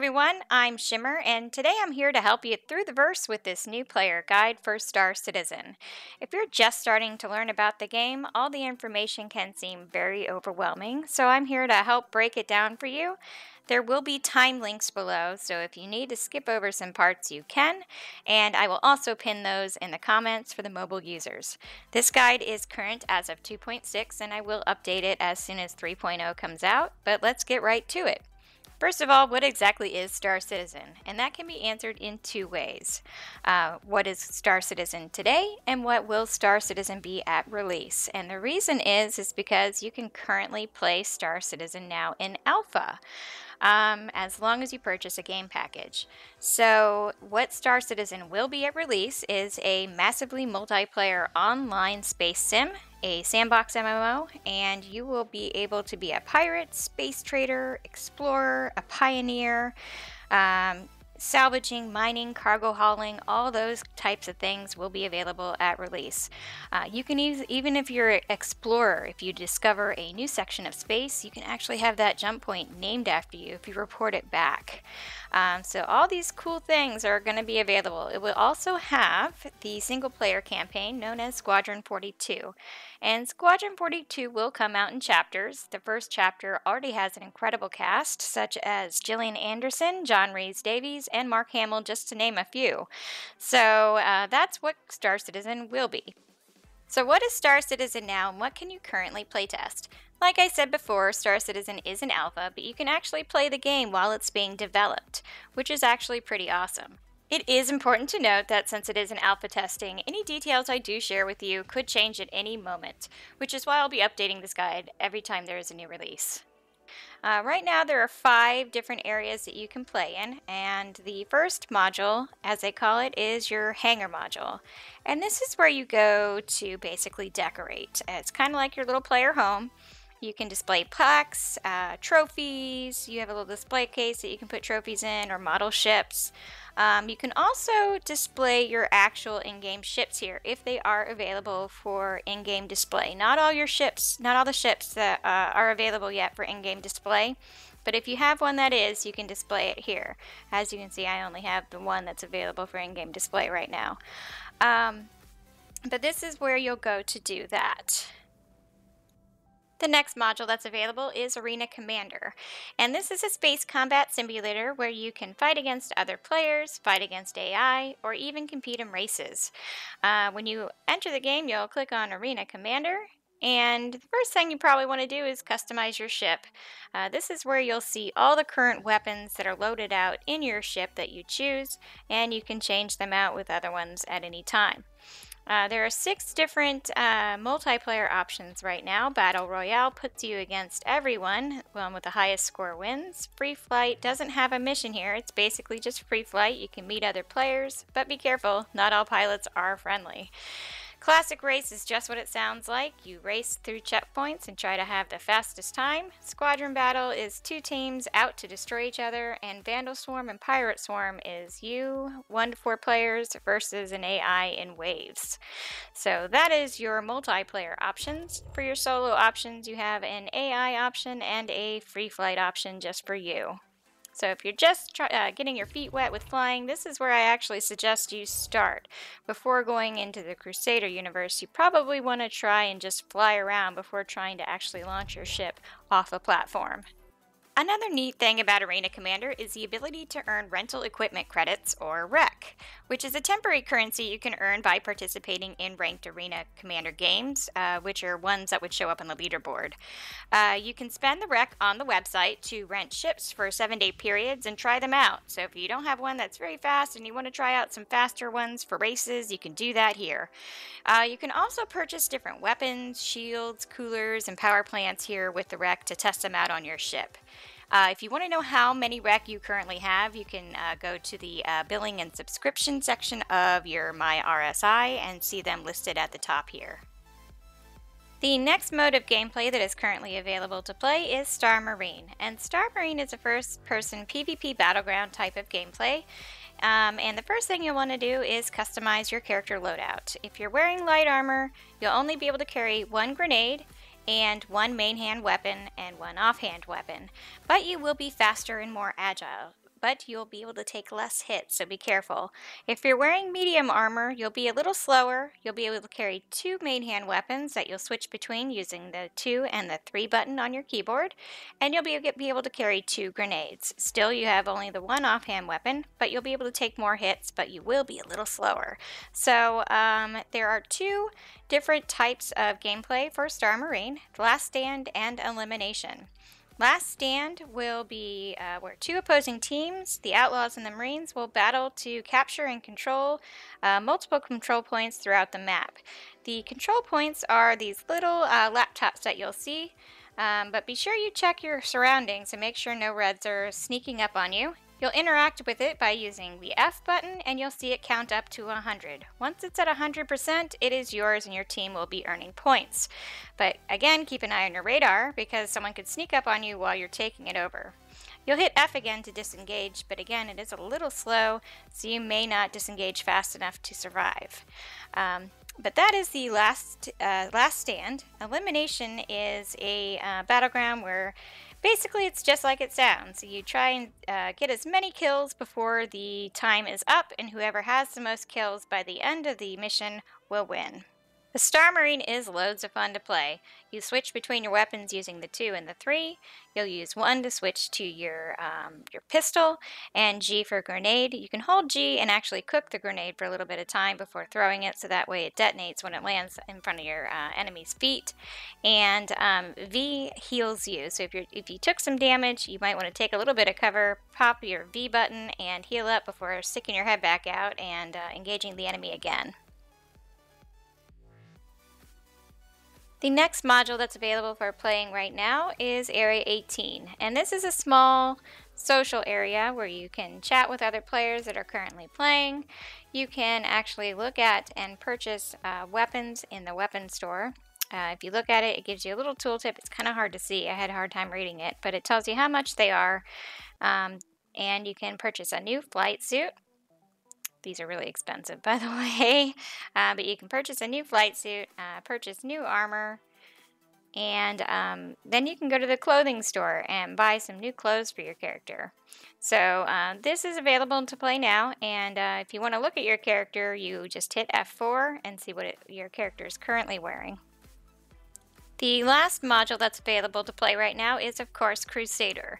everyone, I'm Shimmer, and today I'm here to help you through the verse with this new player guide for Star Citizen. If you're just starting to learn about the game, all the information can seem very overwhelming, so I'm here to help break it down for you. There will be time links below, so if you need to skip over some parts, you can, and I will also pin those in the comments for the mobile users. This guide is current as of 2.6, and I will update it as soon as 3.0 comes out, but let's get right to it. First of all, what exactly is Star Citizen? And that can be answered in two ways. What is Star Citizen today, and what will Star Citizen be at release? And the reason is because you can currently play Star Citizen now in alpha, as long as you purchase a game package. So what Star Citizen will be at release is a massively multiplayer online space sim, a sandbox MMO, and you will be able to be a pirate, space trader, explorer, a pioneer, salvaging, mining, cargo hauling, all those types of things will be available at release. You can even if you're an explorer, if you discover a new section of space, you can actually have that jump point named after you if you report it back. So all these cool things are going to be available. It will also have the single player campaign known as Squadron 42. And Squadron 42 will come out in chapters. The first chapter already has an incredible cast, such as Gillian Anderson, John Rhys-Davies, and Mark Hamill, just to name a few. So that's what Star Citizen will be. So what is Star Citizen now, and what can you currently playtest? Like I said before, Star Citizen is an alpha, but you can actually play the game while it's being developed, which is actually pretty awesome. It is important to note that since it is an alpha testing, any details I do share with you could change at any moment, which is why I'll be updating this guide every time there is a new release. Right now there are 5 different areas that you can play in, and the first module, as they call it, is your Hangar Module. And this is where you go to basically decorate. It's kind of like your little player home. You can display plaques, trophies, you have a little display case that you can put trophies in, or model ships. You can also display your actual in-game ships here if they are available for in-game display. Not all the ships that are available yet for in-game display, but if you have one that is, you can display it here. As you can see, I only have the one that's available for in-game display right now. But this is where you'll go to do that. The next module that's available is Arena Commander, and this is a space combat simulator where you can fight against other players, fight against AI, or even compete in races. When you enter the game, you'll click on Arena Commander, and the first thing you probably want to do is customize your ship. This is where you'll see all the current weapons that are loaded out in your ship that you choose, and you can change them out with other ones at any time. There are 6 different multiplayer options right now. Battle Royale puts you against everyone. One with the highest score wins. Free Flight doesn't have a mission here. It's basically just free flight. You can meet other players, but be careful, not all pilots are friendly. Classic Race is just what it sounds like. You race through checkpoints and try to have the fastest time. Squadron Battle is 2 teams out to destroy each other, and Vandal Swarm and Pirate Swarm is you, 1 to 4 players versus an AI in waves. So that is your multiplayer options. For your solo options, you have an AI option and a free flight option just for you. So if you're just getting your feet wet with flying, this is where I actually suggest you start. Before going into the Crusader universe, you probably want to try and just fly around before trying to actually launch your ship off a platform. Another neat thing about Arena Commander is the ability to earn rental equipment credits, or REC, which is a temporary currency you can earn by participating in ranked Arena Commander games, which are ones that would show up on the leaderboard. You can spend the REC on the website to rent ships for 7-day periods and try them out. So if you don't have one that's very fast and you want to try out some faster ones for races, you can do that here. You can also purchase different weapons, shields, coolers, and power plants here with the REC to test them out on your ship. If you want to know how many REC you currently have, you can go to the billing and subscription section of your My RSI and see them listed at the top here. The next mode of gameplay that is currently available to play is Star Marine, and Star Marine is a first-person PvP battleground type of gameplay. And the first thing you'll want to do is customize your character loadout. If you're wearing light armor, you'll only be able to carry 1 grenade, and 1 main hand weapon and 1 offhand weapon, but you will be faster and more agile. but you'll be able to take less hits, so be careful. If you're wearing medium armor, you'll be a little slower. You'll be able to carry 2 main hand weapons that you'll switch between using the 2 and the 3 button on your keyboard, and you'll be able to carry 2 grenades. Still, you have only the 1 offhand weapon, but you'll be able to take more hits, but you will be a little slower. So there are 2 different types of gameplay for Star Marine: Last Stand and Elimination. Last Stand will be where 2 opposing teams, the Outlaws and the Marines, will battle to capture and control multiple control points throughout the map. The control points are these little laptops that you'll see, but be sure you check your surroundings and make sure no reds are sneaking up on you. You'll interact with it by using the F button, and you'll see it count up to 100. Once it's at 100%, it is yours and your team will be earning points. But again, keep an eye on your radar because someone could sneak up on you while you're taking it over. You'll hit F again to disengage, but again, it is a little slow, so you may not disengage fast enough to survive. But that is the last stand. Elimination is a battleground where basically it's just like it sounds. You try and get as many kills before the time is up, and whoever has the most kills by the end of the mission will win. The Star Marine is loads of fun to play. You switch between your weapons using the 2 and the 3. You'll use 1 to switch to your pistol, and G for grenade. You can hold G and actually cook the grenade for a little bit of time before throwing it, so that way it detonates when it lands in front of your enemy's feet. And V heals you. So if you took some damage, you might want to take a little bit of cover, pop your V button, and heal up before sticking your head back out and engaging the enemy again. The next module that's available for playing right now is Area 18, and this is a small social area where you can chat with other players that are currently playing. You can actually look at and purchase weapons in the weapon store. If you look at it, it gives you a little tooltip. It's kind of hard to see. I had a hard time reading it, but it tells you how much they are, and you can purchase a new flight suit. These are really expensive, by the way, but you can purchase a new flight suit, purchase new armor, and then you can go to the clothing store and buy some new clothes for your character. So this is available to play now, and if you want to look at your character, you just hit F4 and see what your character is currently wearing. The last module that's available to play right now is, of course, Crusader.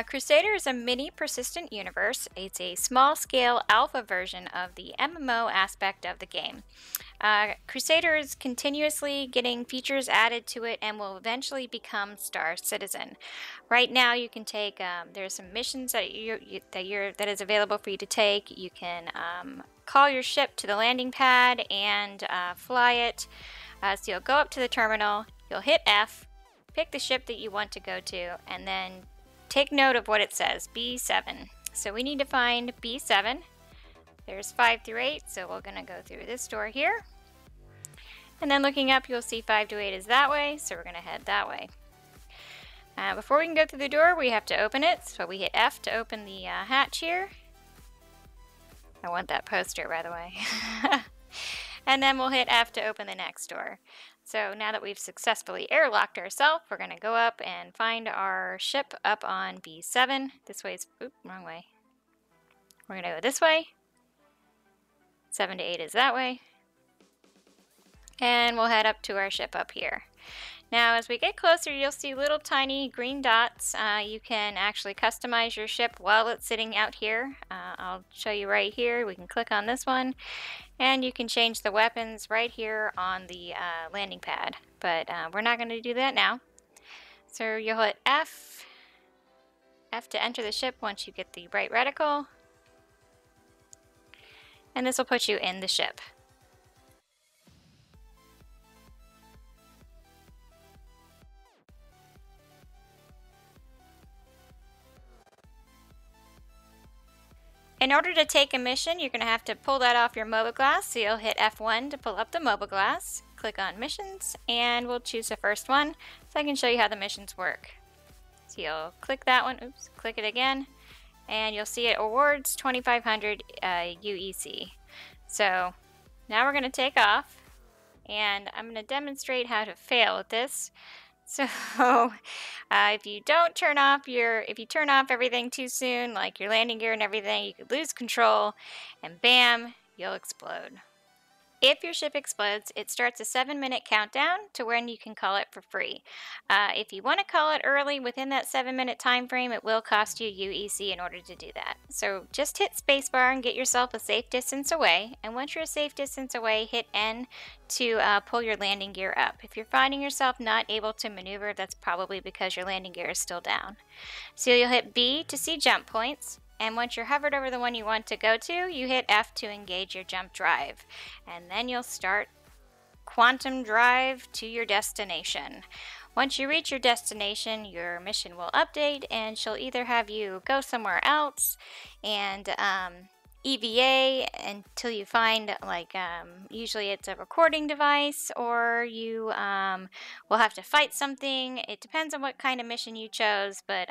Crusader is a mini persistent universe. It's a small-scale alpha version of the MMO aspect of the game. Crusader is continuously getting features added to it and will eventually become Star Citizen. Right now, you can take, there's some missions that is available for you to take. You can call your ship to the landing pad and fly it. So you'll go up to the terminal, you'll hit F, pick the ship that you want to go to, and then take note of what it says, B7. So we need to find B7. There's 5 through 8, so we're going to go through this door here. And then looking up, you'll see 5 to 8 is that way, so we're going to head that way. Before we can go through the door, we have to open it, so we hit F to open the hatch here. I want that poster, by the way. And then we'll hit F to open the next door. So now that we've successfully airlocked ourselves, we're going to go up and find our ship up on B7. This way is, oop, wrong way. We're going to go this way. 7 to 8 is that way. And we'll head up to our ship up here. Now, as we get closer, you'll see little tiny green dots. You can actually customize your ship while it's sitting out here. I'll show you right here. We can click on this one, and you can change the weapons right here on the landing pad. But we're not going to do that now. So you'll hit F to enter the ship once you get the right reticle. And this will put you in the ship. In order to take a mission, you're going to have to pull that off your mobile glass. So you'll hit F1 to pull up the mobile glass, click on missions, and we'll choose the first one so I can show you how the missions work. So you'll click that one, oops, click it again, and you'll see it awards 2,500 UEC. So now we're going to take off, and I'm going to demonstrate how to fail at this. So if you don't turn off if you turn off everything too soon, like your landing gear and everything, you could lose control and bam, you'll explode. If your ship explodes, it starts a 7-minute countdown to when you can call it for free. If you want to call it early within that 7-minute time frame, it will cost you UEC in order to do that. So just hit spacebar and get yourself a safe distance away. And once you're a safe distance away, hit N to pull your landing gear up. If you're finding yourself not able to maneuver, that's probably because your landing gear is still down. So you'll hit B to see jump points. And once you're hovered over the one you want to go to, you hit F to engage your jump drive. And then you'll start quantum drive to your destination. Once you reach your destination, your mission will update and she'll either have you go somewhere else and EVA until you find, like, usually it's a recording device, or you will have to fight something. It depends on what kind of mission you chose, but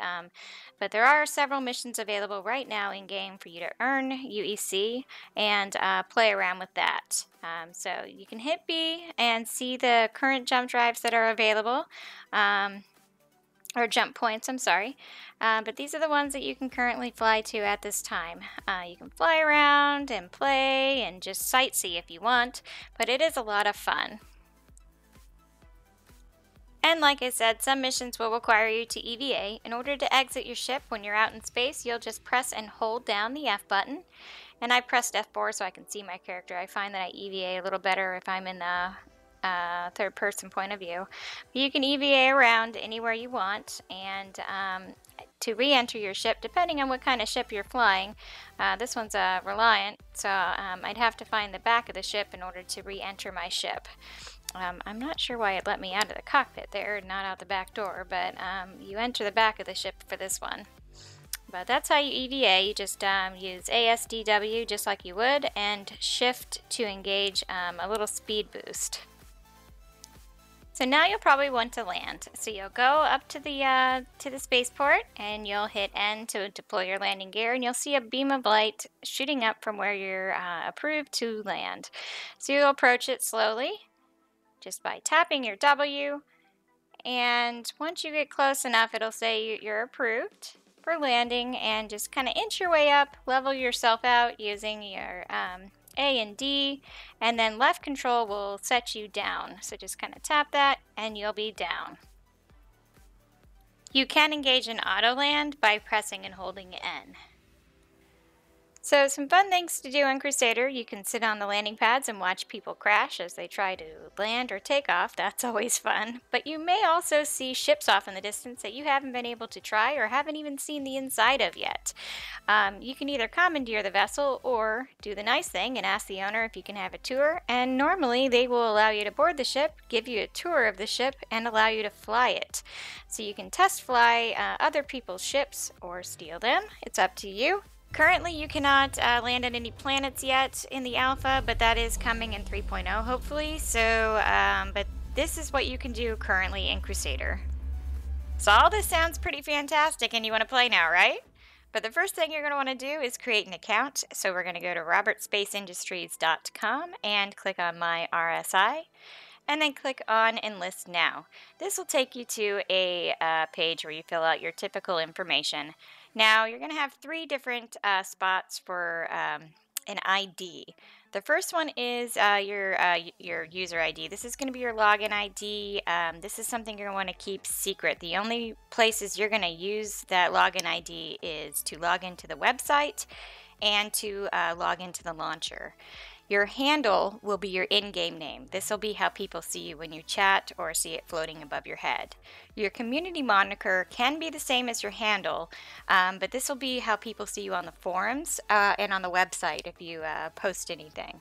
there are several missions available right now in game for you to earn UEC and play around with that. So you can hit B and see the current jump drives that are available. Or jump points, I'm sorry. But these are the ones that you can currently fly to at this time. You can fly around and play and just sightsee if you want, but it is a lot of fun. And like I said, some missions will require you to EVA. In order to exit your ship when you're out in space, you'll just press and hold down the F button. And I pressed F4 so I can see my character. I find that I EVA a little better if I'm in the third person point of view. You can EVA around anywhere you want, and to re-enter your ship, depending on what kind of ship you're flying, this one's a Reliant, so I'd have to find the back of the ship in order to re-enter my ship. I'm not sure why it let me out of the cockpit there, not out the back door, but you enter the back of the ship for this one. But that's how you EVA. You just use ASDW just like you would, and shift to engage a little speed boost. So now you'll probably want to land. So you'll go up to the spaceport and you'll hit N to deploy your landing gear, and you'll see a beam of light shooting up from where you're approved to land. So you'll approach it slowly just by tapping your W, and once you get close enough, it'll say you're approved for landing, and just kind of inch your way up, level yourself out using your A and D, and then left control will set you down. So just kind of tap that and you'll be down. You can engage in auto land by pressing and holding N. So some fun things to do on Crusader. You can sit on the landing pads and watch people crash as they try to land or take off. That's always fun. But you may also see ships off in the distance that you haven't been able to try or haven't even seen the inside of yet. You can either commandeer the vessel or do the nice thing and ask the owner if you can have a tour. And normally they will allow you to board the ship, give you a tour of the ship, and allow you to fly it. So you can test fly other people's ships or steal them. It's up to you. Currently, you cannot land on any planets yet in the alpha, but that is coming in 3.0 hopefully. So, but this is what you can do currently in Crusader. So all this sounds pretty fantastic and you want to play now, right? But the first thing you're going to want to do is create an account. So we're going to go to robertspaceindustriescom and click on My RSI. And then click on Enlist Now. This will take you to a page where you fill out your typical information. Now, you're going to have 3 different spots for an ID. The first one is your user ID. This is going to be your login ID. This is something you're going to want to keep secret. The only places you're going to use that login ID is to log into the website and to log into the launcher. Your handle will be your in-game name. This will be how people see you when you chat or see it floating above your head. Your community moniker can be the same as your handle, but this will be how people see you on the forums and on the website if you post anything.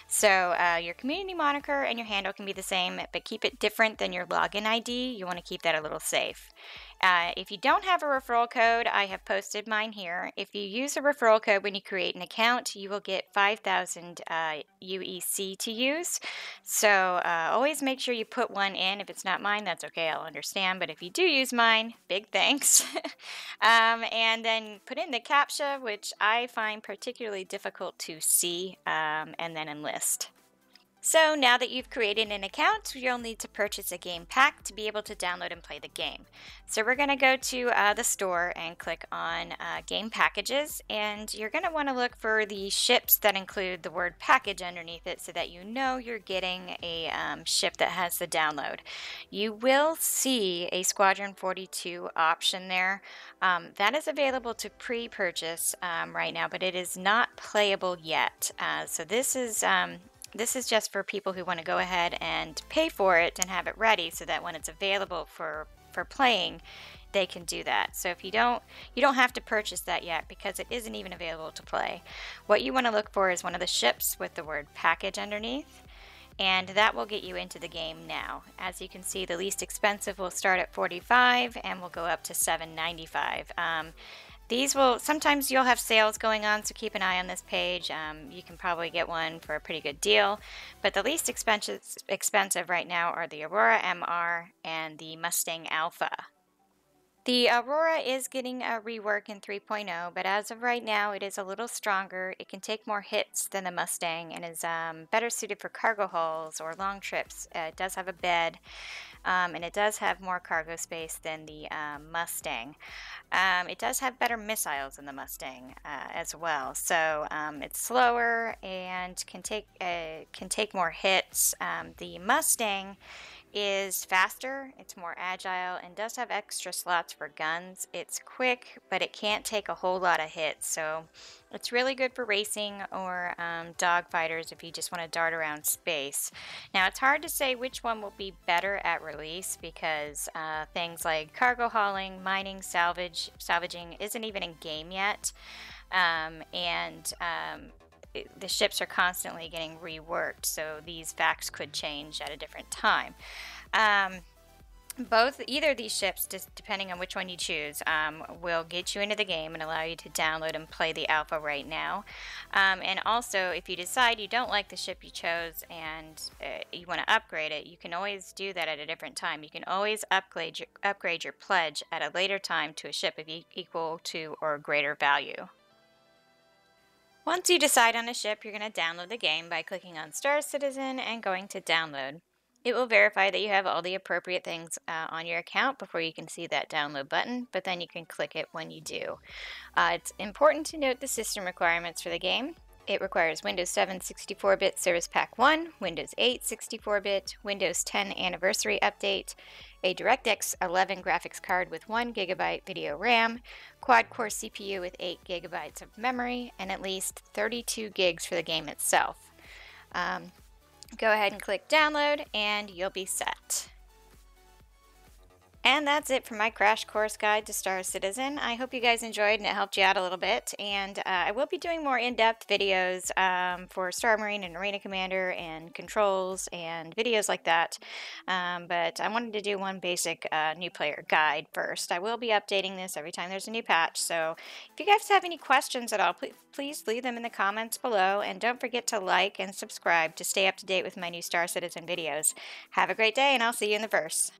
So your community moniker and your handle can be the same, but keep it different than your login ID. You want to keep that a little safe. If you don't have a referral code, I have posted mine here. If you use a referral code when you create an account, you will get 5,000 UEC to use. So always make sure you put one in. If it's not mine, that's okay, I'll understand. But if you do use mine, big thanks. And then put in the CAPTCHA, which I find particularly difficult to see, and then enlist. So now that you've created an account, you'll need to purchase a game pack to be able to download and play the game. So we're going to go to the store and click on game packages, and you're going to want to look for the ships that include the word package underneath it so that you know you're getting a ship that has the download. You will see a Squadron 42 option there. That is available to pre-purchase right now, but it is not playable yet. So this is just for people who want to go ahead and pay for it and have it ready so that when it's available for playing, they can do that. So if you don't have to purchase that yet because it isn't even available to play. What you want to look for is one of the ships with the word package underneath, and that will get you into the game now. As you can see, the least expensive will start at $45 and will go up to $7.95. These will, sometimes you'll have sales going on, so keep an eye on this page. You can probably get one for a pretty good deal, but the least expensive right now are the Aurora MR and the Mustang Alpha. The Aurora is getting a rework in 3.0, but as of right now, it is a little stronger. It can take more hits than the Mustang and is better suited for cargo hauls or long trips. It does have a bed, and it does have more cargo space than the Mustang. It does have better missiles than the Mustang as well, so it's slower and can take more hits. The Mustang is faster, it's more agile, and does have extra slots for guns. It's quick, but it can't take a whole lot of hits, so it's really good for racing or dogfighters if you just want to dart around space. Now, it's hard to say which one will be better at release because things like cargo hauling, mining, salvaging isn't even in game yet, the ships are constantly getting reworked, so these facts could change at a different time. Either of these ships, just depending on which one you choose, will get you into the game and allow you to download and play the alpha right now. And also, if you decide you don't like the ship you chose and you want to upgrade it, you can always do that at a different time. You can always upgrade your pledge at a later time to a ship of equal to or greater value. Once you decide on a ship, you're going to download the game by clicking on Star Citizen and going to download. It will verify that you have all the appropriate things on your account before you can see that download button, but then you can click it when you do. It's important to note the system requirements for the game. It requires Windows 7 64-bit Service Pack 1, Windows 8 64-bit, Windows 10 Anniversary Update, a DirectX 11 graphics card with 1 GB video RAM, quad-core CPU with 8 GB of memory, and at least 32 gigs for the game itself. Go ahead and click download and you'll be set. And that's it for my crash course guide to Star Citizen. I hope you guys enjoyed and it helped you out a little bit. And I will be doing more in-depth videos for Star Marine and Arena Commander and controls and videos like that. But I wanted to do one basic new player guide first. I will be updating this every time there's a new patch. So if you guys have any questions at all, please leave them in the comments below. And don't forget to like and subscribe to stay up to date with my new Star Citizen videos. Have a great day and I'll see you in the verse.